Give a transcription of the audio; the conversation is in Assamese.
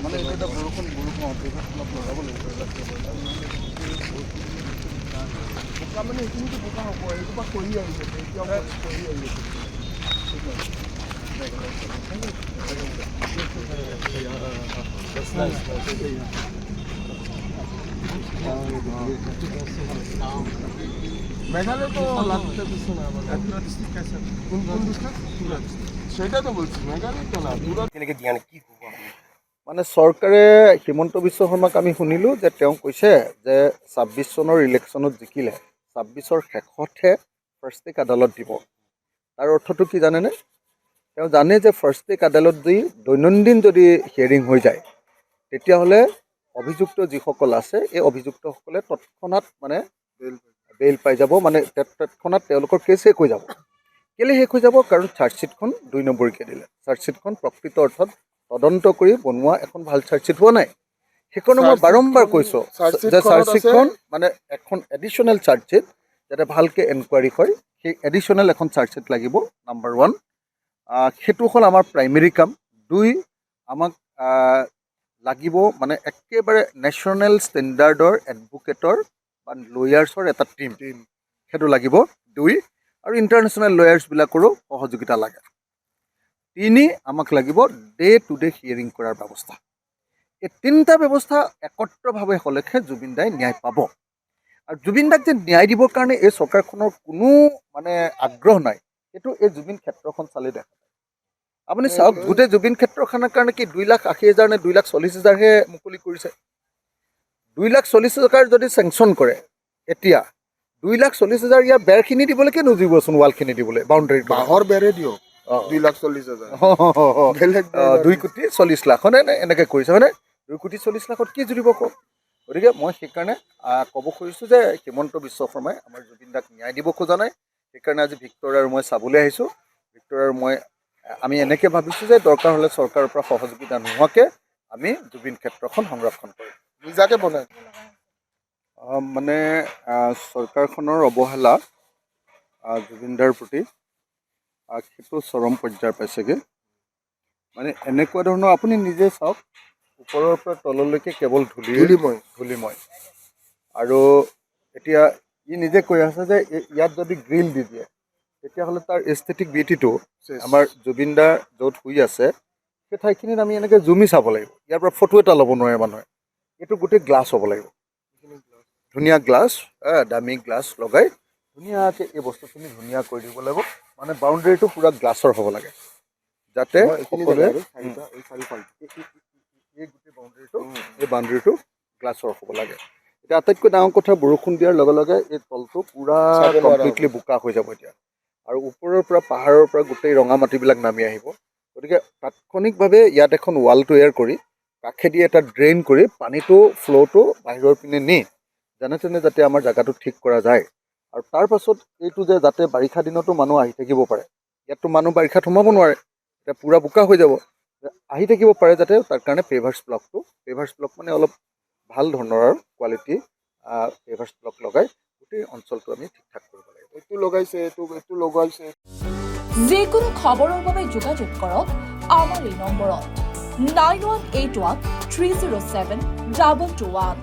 মানে এটা বৰষুণ অলপ লগাব লাগিব বোকা মানে এইখিনিতো বোকা হ'ব এইটো পৰা খহি আহিছে এতিয়াও খহি আহিছে মেঘালয় তো লাগতে কিছু না পুরা ডিস্ট্রিক্ট আছে কোন ডিস্ট্রিক্ট পুরা সেটা তো বলছি মেঘালয় তো না পুরা কেনেকৈ দিয়া কি হ'ব মানে চৰকাৰে হিমন্ত বিশ্ব শৰ্মাক আমি শুনিলোঁ যে তেওঁ কৈছে যে ২৬ চনৰ ইলেকশ্যনত জিকিলে ২৬ৰ শেষতহে ফাৰ্ষ্ট টেক আদালত দিব তাৰ অৰ্থটো কি জানেনে তেওঁ জানে যে ফাৰ্ষ্ট টেক আদালত দি দৈনন্দিন যদি হিয়াৰিং হৈ যায় তেতিয়াহ'লে অভিযুক্ত যিসকল আছে এই অভিযুক্তসকলে তৎক্ষণাত মানে বেইল পাই যাব মানে তৎক্ষণাত তেওঁলোকৰ কেছ শেষ হৈ যাব কেলৈ শেষ হৈ যাব কাৰণ চাৰ্জশ্বিটখন ২ নম্বৰীকৈ দিলে চাৰ্জশ্বিটখন প্ৰকৃত অৰ্থত তদন্ত কৰি বনোৱা এখন ভাল চাৰ্জশ্বিট হোৱা নাই সেইকাৰণে মই বাৰম্বাৰ কৈছোঁ যে চাৰ্জশ্বিটখন মানে এখন এডিশ্যনেল চাৰ্জশ্বিট যাতে ভালকৈ এনকুৱাৰী হয় সেই এডিশ্যনেল এখন চাৰ্জশ্বিট লাগিব নাম্বাৰ 1 সেইটো হ'ল আমাৰ প্ৰাইমেৰী কাম 2 আমাক লাগিব মানে একেবাৰে নেশ্যনেল ষ্টেণ্ডাৰ্ডৰ এডভোকেটৰ বা লয়াৰ্ছৰ এটা টীম সেইটো লাগিব 2 আৰু ইণ্টাৰনেশ্যনেল লয়াৰ্ছবিলাকৰো সহযোগিতা লাগে 3 আমাক লাগিব ডে টু ডে হিয়াৰিং কৰাৰ ব্যৱস্থা এই 3টা ব্যৱস্থা একত্ৰভাৱে হ'লেহে জুবিন দাই ন্যায় পাব আৰু জুবিন দাক যে ন্যায় দিবৰ কাৰণে এই চৰকাৰখনৰ কোনো মানে আগ্ৰহ নাই সেইটো এই জুবিন ক্ষেত্ৰখন চালে দেখা যায় আপুনি চাওক গোটেই জুবিন ক্ষেত্ৰখনৰ কাৰণে কি 2,80,000 নে 2,40,000হে মুকলি কৰিছে 2,40,000 যদি চেংচন কৰে এতিয়া 2,40,000 ইয়াৰ বেৰখিনি দিবলৈকে নুজিবচোন ৱালখিনি দিবলৈ বাউণ্ডেৰী বাঁহৰ বেৰে দিয়ক 2,40,000 2,40,00,000 হয়নে এনেকৈ কৰিছে হয়নে 2,40,00,000 কি জুৰিব কওক গতিকে মই সেইকাৰণে ক'ব খুজিছোঁ যে হিমন্ত বিশ্ব শৰ্মাই আমাৰ জুবিন দাক ন্যায় দিব খোজা নাই সেইকাৰণে আজি ভিক্টৰ আৰু মই চাবলৈ আহিছোঁ ভিক্টৰ আৰু মই আমি এনেকৈ ভাবিছোঁ যে দৰকাৰ হ'লে চৰকাৰৰ পৰা সহযোগিতা নোহোৱাকৈ আমি জুবিন ক্ষেত্ৰখন সংৰক্ষণ কৰিম নিজাকে বনাই মানে চৰকাৰখনৰ অৱহেলা জুবিনদাৰ প্ৰতি সেইটো চৰম পৰ্যায় পাইছেগৈ মানে এনেকুৱা ধৰণৰ আপুনি নিজে চাওক ওপৰৰ পৰা তললৈকে কেৱল ধূলিময় আৰু এতিয়া ই নিজে কৈ আছে যে ইয়াত যদি গ্ৰিল দি দিয়ে তেতিয়াহ'লে তাৰ এস্থেটিক বিউটিটো আমাৰ জুবিনদা য'ত শুই আছে সেই ঠাইখিনিত আমি এনেকৈ জুমি চাব লাগিব ইয়াৰ পৰা ফটো এটা ল'ব নোৱাৰে মানুহে এইটো গোটেই গ্লাছ হ'ব লাগিব ধুনীয়া গ্লাছ দামী গ্লাছ লগাই ধুনীয়াকৈ এই বস্তুখিনি ধুনীয়া কৰি দিব লাগিব মানে বাউণ্ডেৰীটো পূৰা গ্লাছৰ হ'ব লাগে যাতে সকলোৱে এই গোটেই বাউণ্ডেৰীটো গ্লাছৰ হ'ব লাগে এতিয়া আটাইতকৈ ডাঙৰ কথা বৰষুণ দিয়াৰ লগে লগে এই তলটো পূৰা কমপ্লিটলি বোকা হৈ যাব এতিয়া আৰু ওপৰৰ পৰা পাহাৰৰ পৰা গোটেই ৰঙা মাটিবিলাক নামি আহিব গতিকে তাৎক্ষণিকভাৱে ইয়াত এখন ৱাল তৈয়াৰ কৰি কাষেদি এটা ড্ৰেইন কৰি পানীটো ফ্ল'টো বাহিৰৰ পিনে নি যেনে তেনে যাতে আমাৰ জেগাটো ঠিক কৰা যায় আৰু তাৰ পাছত এইটো যে যাতে বাৰিষা দিনতো মানুহ আহি থাকিব পাৰে ইয়াততো মানুহ বাৰিষাত সোমাব নোৱাৰে এতিয়া পূৰা বোকা হৈ যাব আহি থাকিব পাৰে যাতে তাৰ কাৰণে পেভাৰ্ছ ব্লক মানে অলপ ভাল ধৰণৰ আৰু কোৱালিটি পেভাৰ্ছ ব্লক লগাই গোটেই অঞ্চলটো আমি ঠিক ঠাক কৰিব লাগিব এইটো লগাইছে এইটো লগাইছে যিকোনো খবৰৰ বাবে যোগাযোগ কৰক আমাৰ এই নম্বৰত 9181 307 221